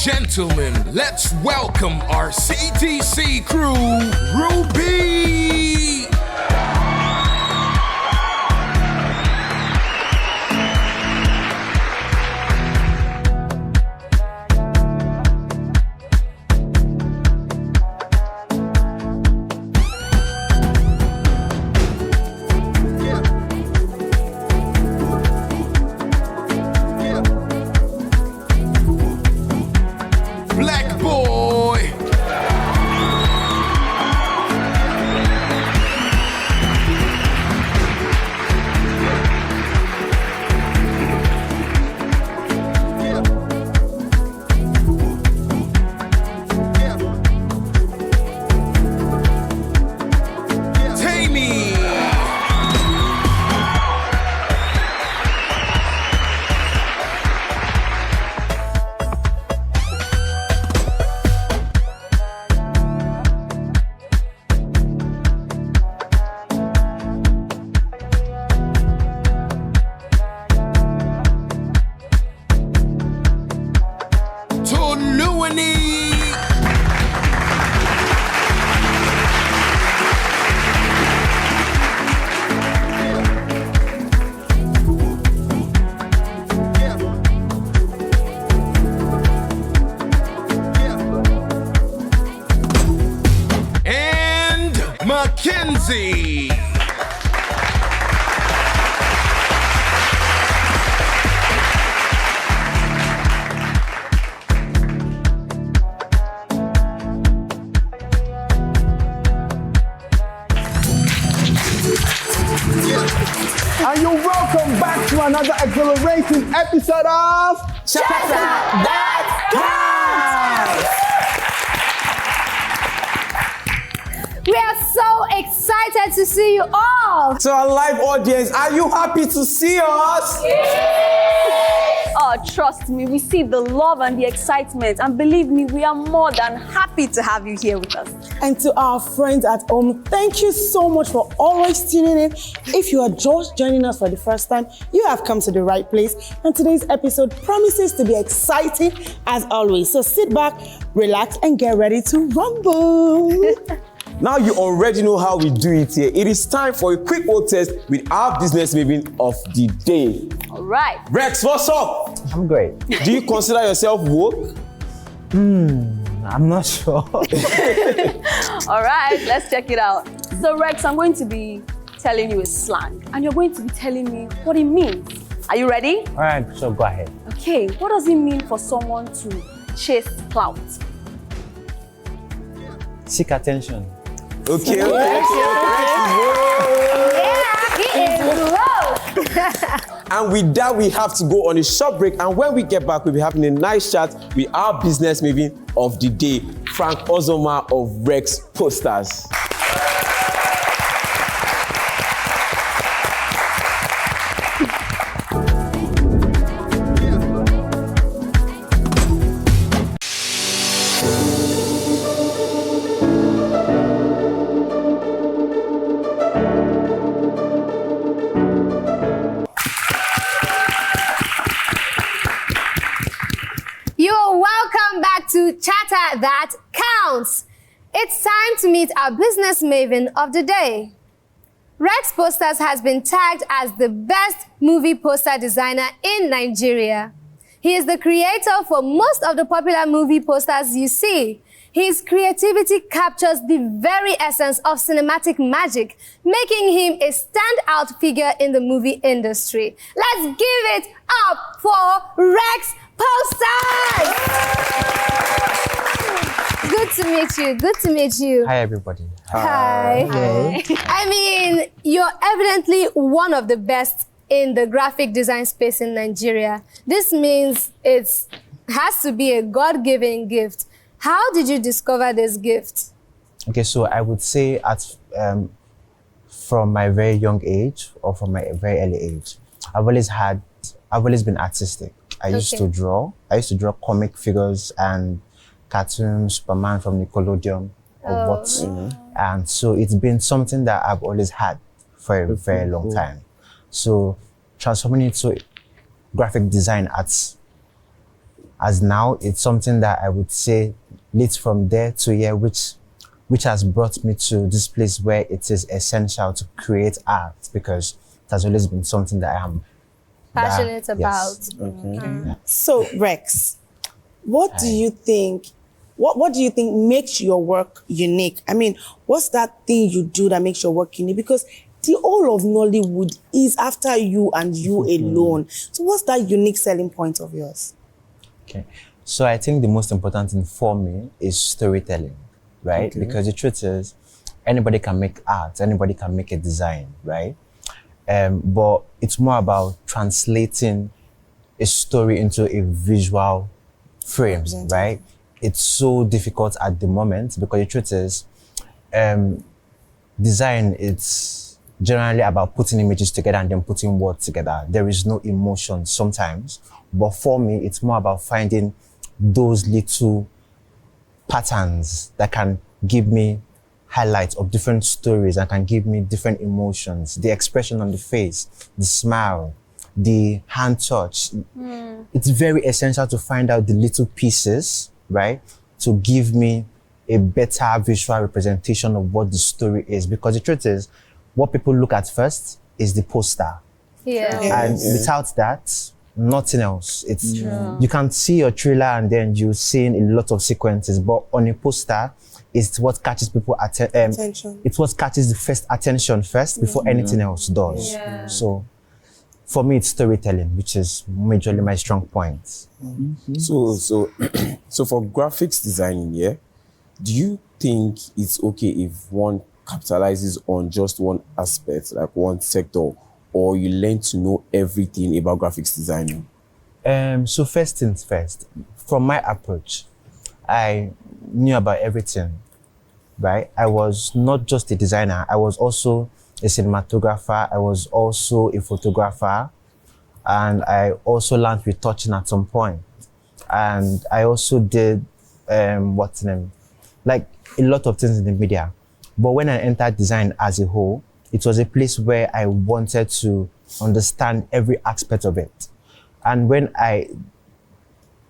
gentlemen, let's welcome our CTC crew, Ruby! Mackenzie. And you're welcome back to another exhilarating episode of Chatter That Counts! We are so excited to see you all. To our live audience, are you happy to see us? Oh, trust me, we see the love and the excitement, and believe me, we are more than happy to have you here with us. And to our friends at home, thank you so much for always tuning in. If you are just joining us for the first time, you have come to the right place. And today's episode promises to be exciting as always. So sit back, relax, and get ready to rumble. Now you already know how we do it here. It is time for a quick word test with our business maven of the day. All right. Rex, what's up? I'm great. Do you consider yourself woke? I'm not sure. All right, let's check it out. So Rex, I'm going to be telling you a slang, and you're going to be telling me what it means. Are you ready? All right, so go ahead. Okay, what does it mean for someone to chase clout? Seek attention. Okay. Yeah, he is low. And with that, we have to go on a short break. And when we get back, we'll be having a nice chat with our business maven of the day, Franklin Ozomah of Rexposters. To Chatter That Counts. It's time to meet our business maven of the day. Rexposters has been tagged as the best movie poster designer in Nigeria. He is the creator for most of the popular movie posters you see. His creativity captures the very essence of cinematic magic, making him a standout figure in the movie industry. Let's give it up for Rexposters! Good to meet you. Good to meet you. Hi, everybody. Hi. Hi. I mean, you're evidently one of the best in the graphic design space in Nigeria. This means it has to be a God-given gift. How did you discover this gift? Okay, so I would say from my very young age or from my very early age, I've always been artistic. I used to draw. I used to draw comic figures and cartoons, Superman from Nickelodeon, or what. And so it's been something that I've always had for a very long time. So transforming into graphic design at as now, it's something that I would say leads from there to here, which has brought me to this place where it is essential to create art, because it has always been something that I am Passionate about. Yes. Okay. So, Rex, what do you think? What do you think makes your work unique? I mean, what's that thing you do that makes your work unique? Because the whole of Nollywood is after you and you alone. So, what's that unique selling point of yours? Okay. So I think the most important thing for me is storytelling, right? Okay. Because the truth is, anybody can make art, anybody can make a design, right? But it's more about translating a story into a visual frame, right? It's so difficult at the moment because the truth is, design, it's generally about putting images together and then putting words together. There is no emotion sometimes, but for me, it's more about finding those little patterns that can give me highlights of different stories and can give me different emotions, the expression on the face, the smile, the hand touch. It's very essential to find out the little pieces, right, to give me a better visual representation of what the story is. Because the truth is, what people look at first is the poster. Yeah. And without that, nothing else. It's you can see your trailer and then you're seeing a lot of sequences, but on a poster, it's what catches people Attention. It's what catches the first attention first before anything else does. So for me, it's storytelling, which is majorly my strong point. So for graphics designing, yeah, do you think it's okay if one capitalizes on just one aspect, like one sector, or you learn to know everything about graphics designing? So first things first, from my approach, I knew about everything, right? I was not just a designer, I was also a cinematographer, I was also a photographer, and I also learned retouching at some point. And I also did, like a lot of things in the media. But when I entered design as a whole, it was a place where I wanted to understand every aspect of it. And when I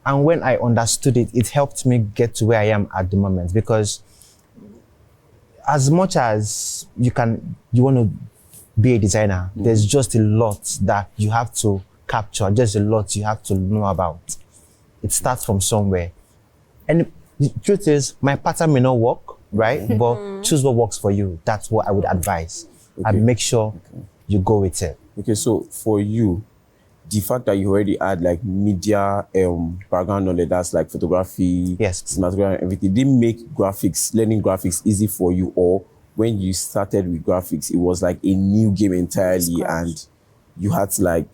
understood it, it helped me get to where I am at the moment. Because as much as you want to be a designer, there's just a lot that you have to capture, just a lot you have to know about. It starts from somewhere. And the truth is, my pattern may not work, right? But choose what works for you. That's what I would advise. And make sure you go with it. Okay, so for you, the fact that you already had like media background knowledge, that's like photography, cinematography, and everything, didn't make learning graphics easy for you, or when you started with graphics, it was like a new game entirely and you had to like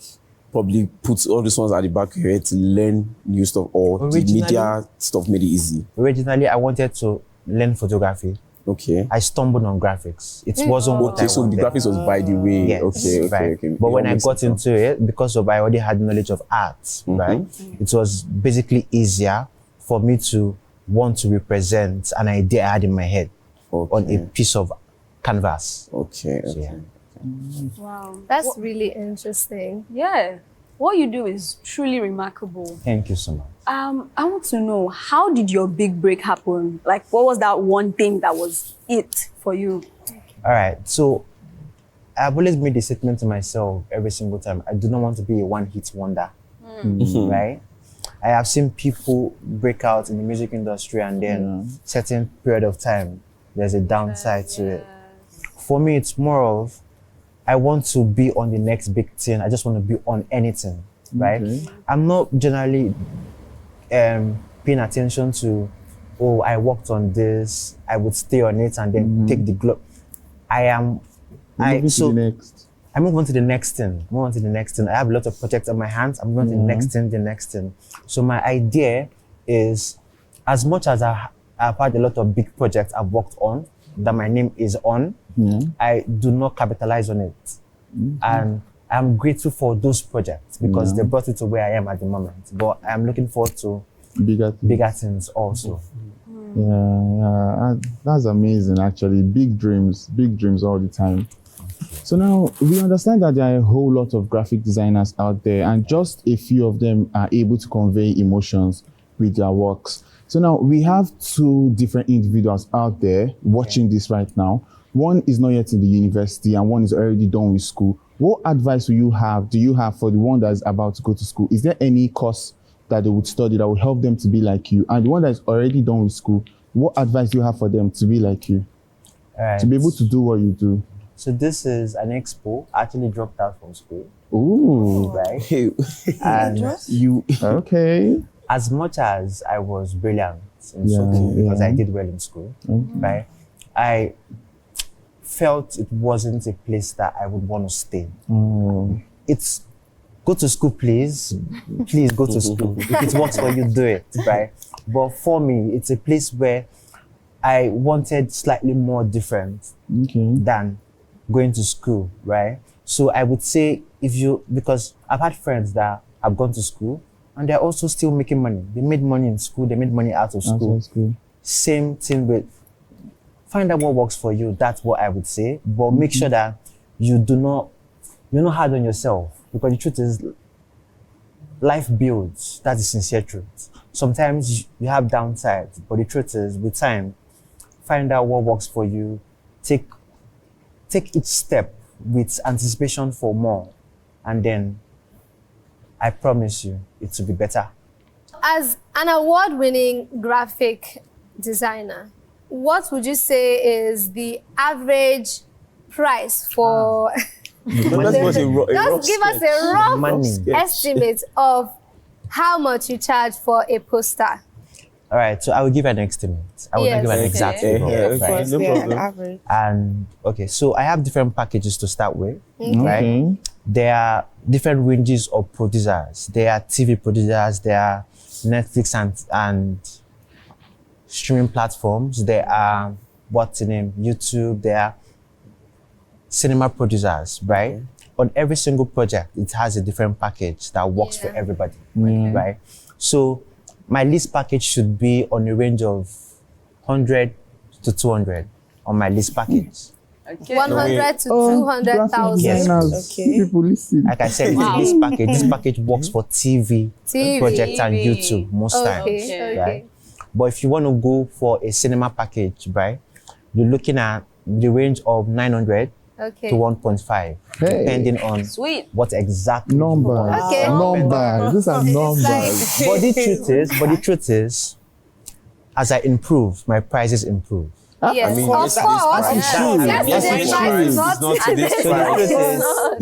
probably put all these ones at the back of your head to learn new stuff, or the media stuff made it easy? Originally, I wanted to learn photography. Okay. I stumbled on graphics. It wasn't what I so the wanted. graphics was by the way. Yes, Okay. But when I got into it, because of I already had knowledge of art, right? It was basically easier for me to want to represent an idea I had in my head on a piece of canvas. Okay. Wow. That's really interesting. Yeah. What you do is truly remarkable. Thank you so much. I want to know, how did your big break happen? Like, what was that one thing that was it for you? All right. So I've always made a statement to myself every single time. I do not want to be a one-hit wonder, right? I have seen people break out in the music industry and then certain period of time, there's a downside to it. For me, it's more of, I want to be on the next big thing. I just want to be on anything, right? I'm not generally paying attention to, oh, I worked on this, I would stay on it and then take the globe. I'm moving on to the next thing. I have a lot of projects on my hands. I'm going to the next thing. So my idea is, as much as I've had a lot of big projects I've worked on, that my name is on, I do not capitalize on it. And I'm grateful for those projects because they brought it to where I am at the moment. But I'm looking forward to bigger things also. Yeah, that's amazing actually. Big dreams all the time. So now we understand that there are a whole lot of graphic designers out there, and just a few of them are able to convey emotions with their works. So now we have two different individuals out there watching this right now. One is not yet in the university and one is already done with school. What advice do you have for the one that is about to go to school? Is there any course that they would study that will help them to be like you? And the one that is already done with school, what advice do you have for them to be like you? To be able to do what you do? So this is an expo. I actually dropped out from school. Ooh. Right? And you, okay. As much as I was brilliant in school, because I did well in school, right? I felt it wasn't a place that I would want to stay. It's go to school, please. Please go to school. If it works for you, do it, right? But for me, it's a place where I wanted slightly more different than going to school, right? So I would say because I've had friends that have gone to school and they're also still making money. They made money in school, they made money out of school. Same thing with find out what works for you. That's what I would say. But make sure that you're not hard on yourself, because the truth is life builds. That's the sincere truth. Sometimes you have downsides, but the truth is with time, find out what works for you. Take each step with anticipation for more, and then I promise you it will be better. As an award-winning graphic designer, what would you say is the average price for... Just give us a rough estimate of how much you charge for a poster. All right, so I will give an estimate. I will not give an exact figure. Right? No problem. Average. And okay, so I have different packages to start with, right? There are different ranges of producers. There are TV producers, there are Netflix and streaming platforms. There are YouTube. There are cinema producers, right? On every single project, it has a different package that works for everybody, right? So my list package should be on a range of 100 to 200 on my list package. 100 to 200,000. Yes. People listen. Like I said, it's a list package. This package works for TV projects and YouTube most times, right? But if you want to go for a cinema package, right, you're looking at the range of 900 to 1.5, depending on what exactly numbers. Numbers. These are numbers. But the truth is, as I improve, my prices improve. Yes, I mean, of course.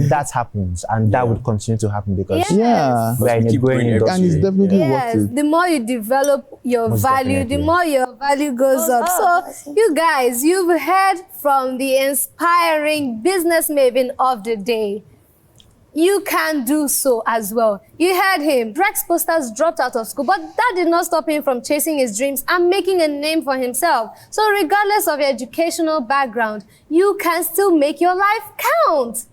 That happens, and that would continue to happen because we're in a growing industry. And it's definitely worth it. The more you develop your value, the more your value goes up. So, you guys, you've heard from the inspiring business maven of the day. You can do so as well. You heard him. Rexposters dropped out of school, but that did not stop him from chasing his dreams and making a name for himself. So regardless of your educational background, you can still make your life count.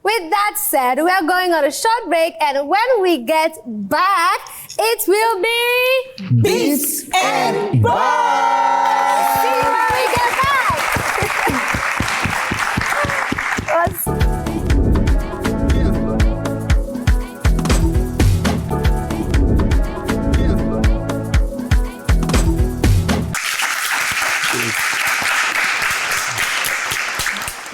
With that said, we are going on a short break, and when we get back, it will be Beats and Bars. See you when we get back.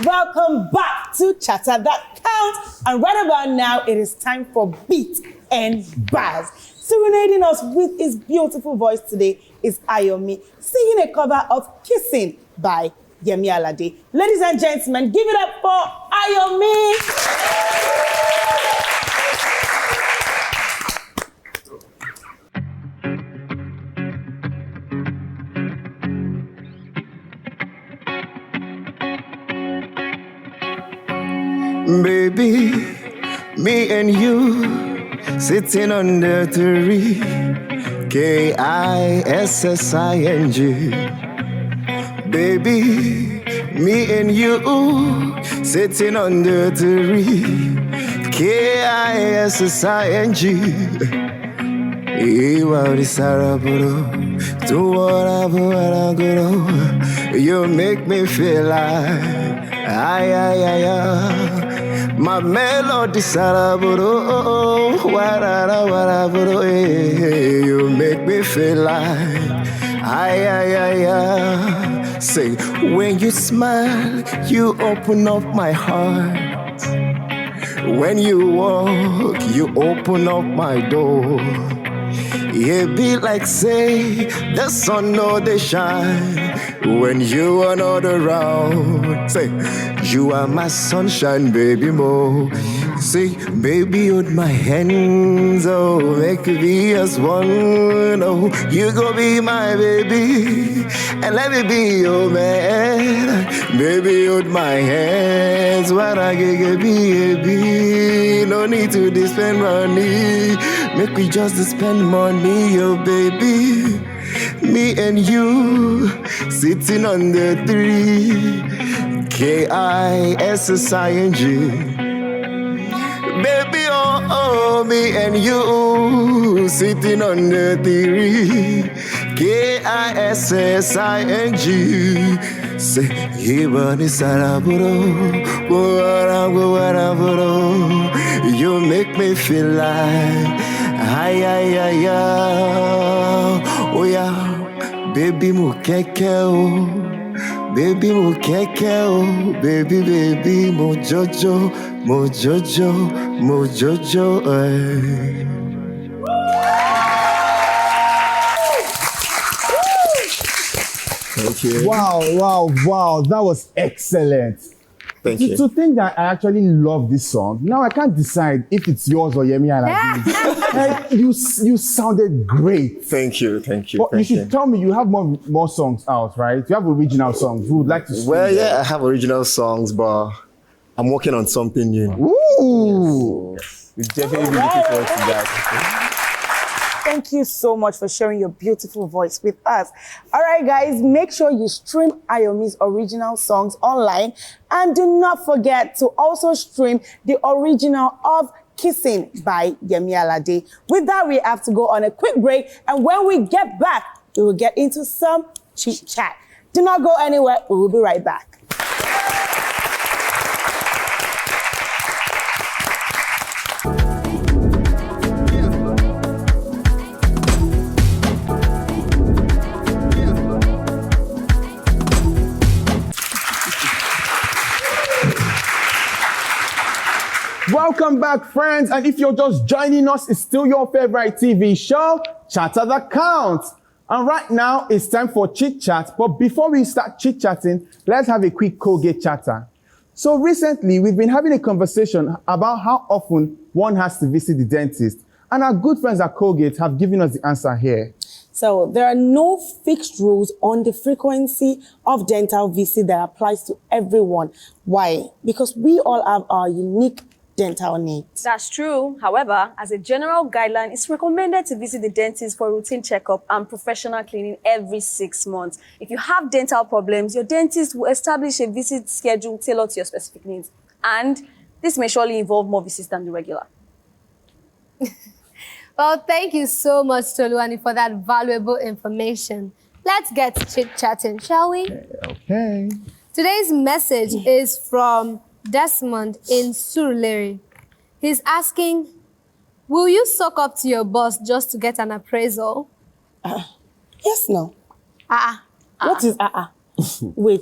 Welcome back to Chatter That Counts. And right about now, it is time for Beat and Bars. Serenading us with his beautiful voice today is Ayomi, singing a cover of Kissing by Yemi Alade. Ladies and gentlemen, give it up for Ayomi. Baby, me and you sitting under the tree, Kissing. Baby, me and you sitting under the tree, Kissing. You make me feel like Ay, ay, ay, ay. My melody, saraburo, waraburo, you make me feel like, ay, ay, ay, ay. Say, when you smile, you open up my heart. When you walk, you open up my door. It be like say the sun no they shine when you are not around. Say you are my sunshine, baby mo. Say baby hold my hands, oh make it be as one. Oh you go be my baby and let me be your man. Baby hold my hands, what I get be. No need to spend money. Make we just spend money, oh baby. Me and you sitting on the tree. KISSING. Baby, oh, oh, me and you sitting on the tree. KISSING. Say, Ibani Saraburo, you make me feel like, ay, ay, ay, ay, oh yeah, baby mo keke oh, baby mo keke oh, baby mo jojo, mo jojo, mo jojo, eh. Thank you. Wow. That was excellent. Thank you. To think that I actually love this song, now I can't decide if it's yours or Yemi Alade. You sounded great. Thank you. But you should tell me you have more songs out, right? You have original songs. We would like to see Well, them. yeah, I have original songs, but I'm working on something new. Ooh. We definitely be looking forward to that. Thank you so much for sharing your beautiful voice with us. All right, guys, make sure you stream Ayomi's original songs online. And do not forget to also stream the original of Kissing by Yemi Alade. With that, we have to go on a quick break. And when we get back, we will get into some chit chat. Do not go anywhere. We will be right back. Welcome back, friends. And if you're just joining us, it's still your favorite TV show, Chatter That Counts. And right now, it's time for Chit Chat. But before we start chit chatting, let's have a quick Colgate Chatter. So recently, we've been having a conversation about how often one has to visit the dentist. And our good friends at Colgate have given us the answer here. So there are no fixed rules on the frequency of dental visit that applies to everyone. Why? Because we all have our unique dental needs. That's true. However, as a general guideline, it's recommended to visit the dentist for routine checkup and professional cleaning every 6 months. If you have dental problems, your dentist will establish a visit schedule tailored to your specific needs. And this may surely involve more visits than the regular. Well, thank you so much, Toluwani, for that valuable information. Let's get chit-chatting, shall we? Okay. Today's message is from Desmond in Surulere. He's asking, will you suck up to your boss just to get an appraisal? Yes, no. What is Wait.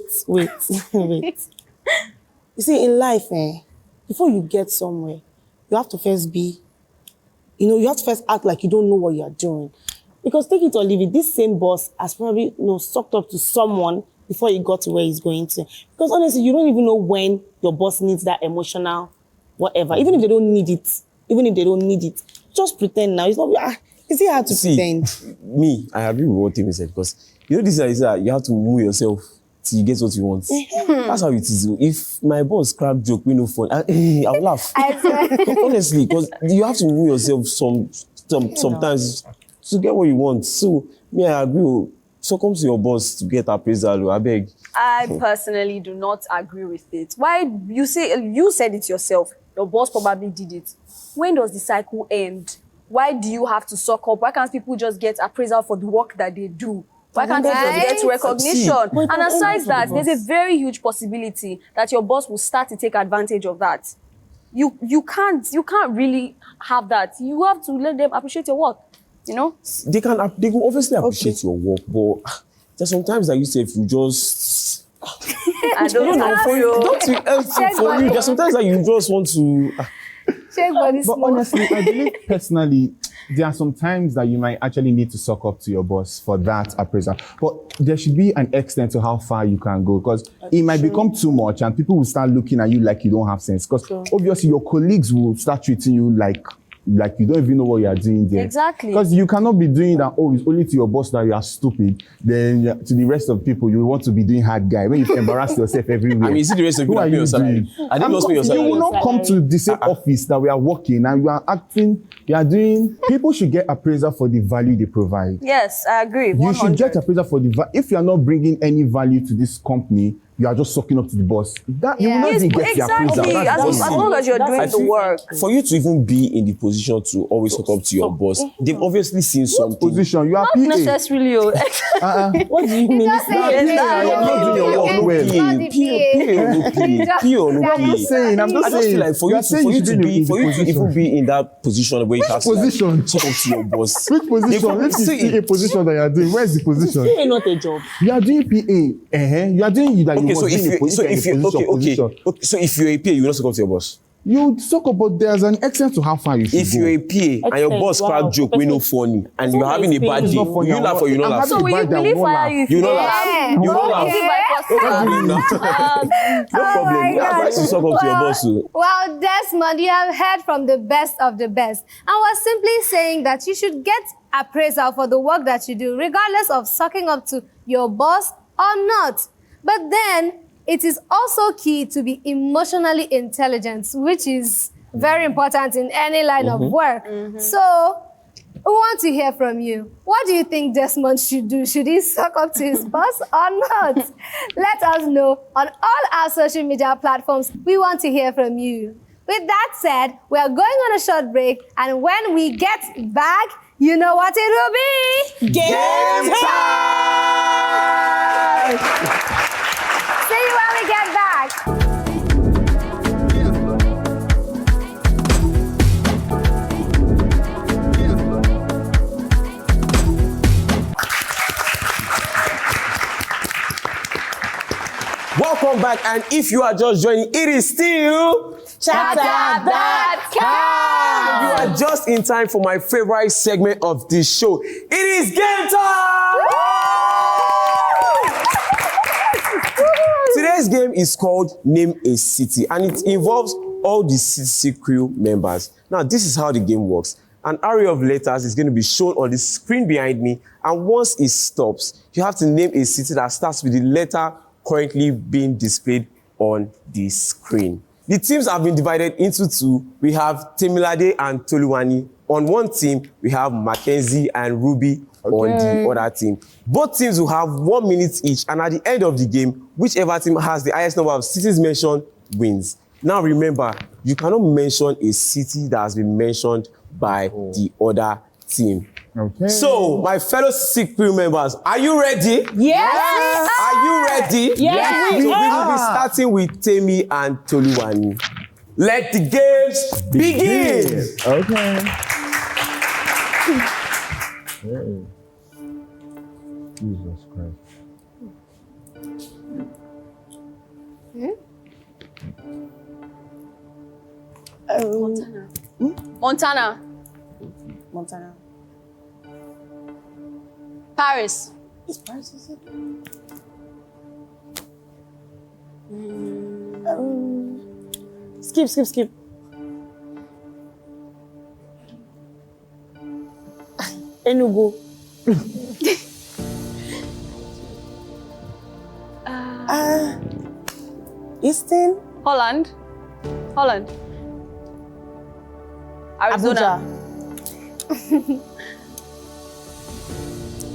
You see, in life, before you get somewhere, you have to first be, you have to first act like you don't know what you're doing. Because take it or leave it, this same boss has probably, sucked up to someone before he got to where he's going to. Because honestly, you don't even know when your boss needs that emotional whatever. Even if they don't need it, just pretend now. It's not, is it hard to pretend? Me, I agree with what Timmy said, because this is that you have to move yourself till you get what you want. That's how it is. If my boss crack joke, we no fun, I'll laugh. Honestly, because you have to move yourself sometimes to get what you want. So me, I agree. So come to your boss to get appraisal, I beg. I personally do not agree with it. Why you said it yourself? Your boss probably did it. When does the cycle end? Why do you have to suck up? Why can't people just get appraisal for the work that they do? Why can't you just get recognition? See, And aside that, there's a very huge possibility that your boss will start to take advantage of that. You can't really have that. You have to let them appreciate your work. You know? They will obviously appreciate your work, but there's sometimes that you say if you just I don't know for you. For you, there's sometimes that you just want to. But honestly, I believe personally, there are some times that you might actually need to suck up to your boss for that appraisal. But there should be an extent to how far you can go, because it might become too much and people will start looking at you like you don't have sense. Because obviously your colleagues will start treating you like you don't even know what you are doing there. Exactly. Because you cannot be doing that, it's only to your boss that you are stupid. Then to the rest of people, you want to be doing hard guy. When you embarrass yourself everywhere. I mean, see the rest of people are paying your salary. I didn't pay your salary. You will not come to the same office that we are working and you are acting, you are doing. People should get appraisal for the value they provide. Yes, I agree. 100. You should get appraisal for the if you are not bringing any value to this company, you are just sucking up to the boss. That you will not even get the appraisal. As long as you're doing the work. For you to even be in the position to always hook up to your boss, they've obviously seen something. Position, you are Not PA. necessarily. What do you mean? You are not doing your work well. I'm just saying. Like for you to even be in that position where you have to hook up to your boss. Which position? Let's see a position that you are doing. Where is the position? PA not a job. You are doing PA. You are doing that. Okay, so if you're a PA, you will not suck up to your boss. You talk about there's an extent to how far you should if go. you're a PA and your boss crack joke, we no funny, and you're having a bad day, you laugh or you not laugh. So will you believe fire you? You not laugh. You not laugh. No problem. You have to suck up to your boss. Well, Desmond, you have heard from the best of the best. And we're simply saying that you should get appraisal for the work that you do, regardless of sucking up to your boss or not. But then, it is also key to be emotionally intelligent, which is very important in any line of work. So, we want to hear from you. What do you think Desmond should do? Should he suck up to his boss or not? Let us know on all our social media platforms. We want to hear from you. With that said, we are going on a short break, and when we get back, you know what it will be? Game time! See you when we get back. Welcome back, and if you are just joining, it is still Chatter that counts. You are just in time for my favorite segment of this show. It is game time! Today's game is called Name a City, and it involves all the CTC crew members. Now, this is how the game works. An array of letters is going to be shown on the screen behind me, and once it stops, you have to name a city that starts with the letter currently being displayed on the screen. The teams have been divided into two. We have Temilade and Toluwani. On one team, we have Mackenzie and Ruby on the other team. Both teams will have 1 minute each, and at the end of the game, whichever team has the highest number of cities mentioned wins. Now remember, you cannot mention a city that has been mentioned by the other team. Okay. So, my fellow sick crew members, are you ready? Yes. Are you ready? Yes. We will be starting with Temi and Toluwani. Let the games begin. Okay. Jesus Christ. Montana. Paris. Is Paris, is it? Skip. Enugu. Eastern. Holland. Arizona. Abuja.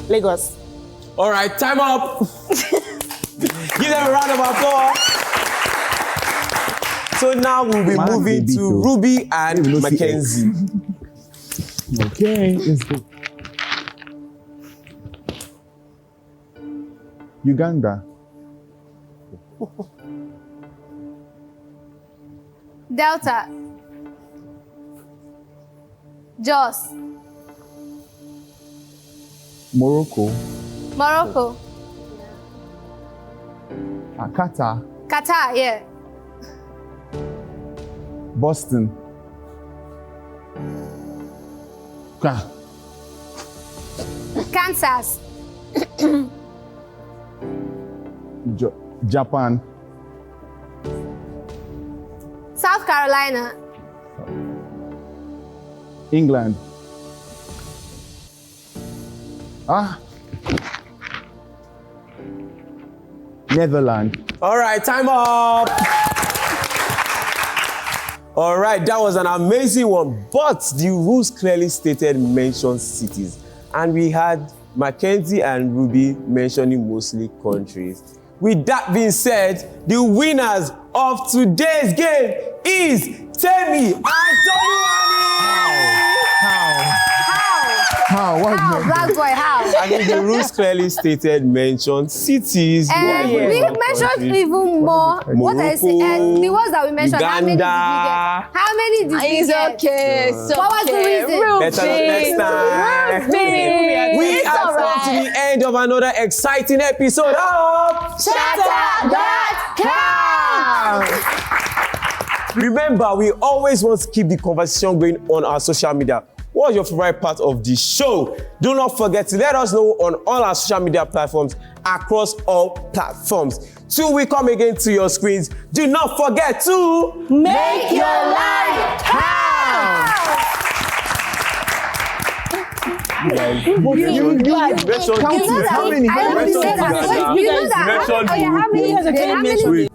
Lagos. All right, time up. Give them a round of applause. So now we'll be moving to Ruby and Mackenzie. Okay, let's go. Uganda. Delta. Jos. Morocco. Morocco. Qatar. Qatar, yeah. Boston. Kansas. Japan. South Carolina. England. Netherlands. All right, time up. All right, that was an amazing one, but the rules clearly stated mention cities, and we had Mackenzie and Ruby mentioning mostly countries. With that being said, the winners of today's game is Temi and How? How? Black boy, how? I mean, the rules clearly stated mention cities. And we mentioned even more. What I say, and the ones that we mentioned, Uganda. how many did we get? It's okay. It's What was the reason? Better luck next time. We have come to the end of another exciting episode of Chatter that counts. Remember, we always want to keep the conversation going on our social media. What's your favorite part of the show? Do not forget to let us know on all our social media platforms across all platforms. Till we come again to your screens, do not forget to Make your life count. Mention How many? I don't say that. You know that. How many?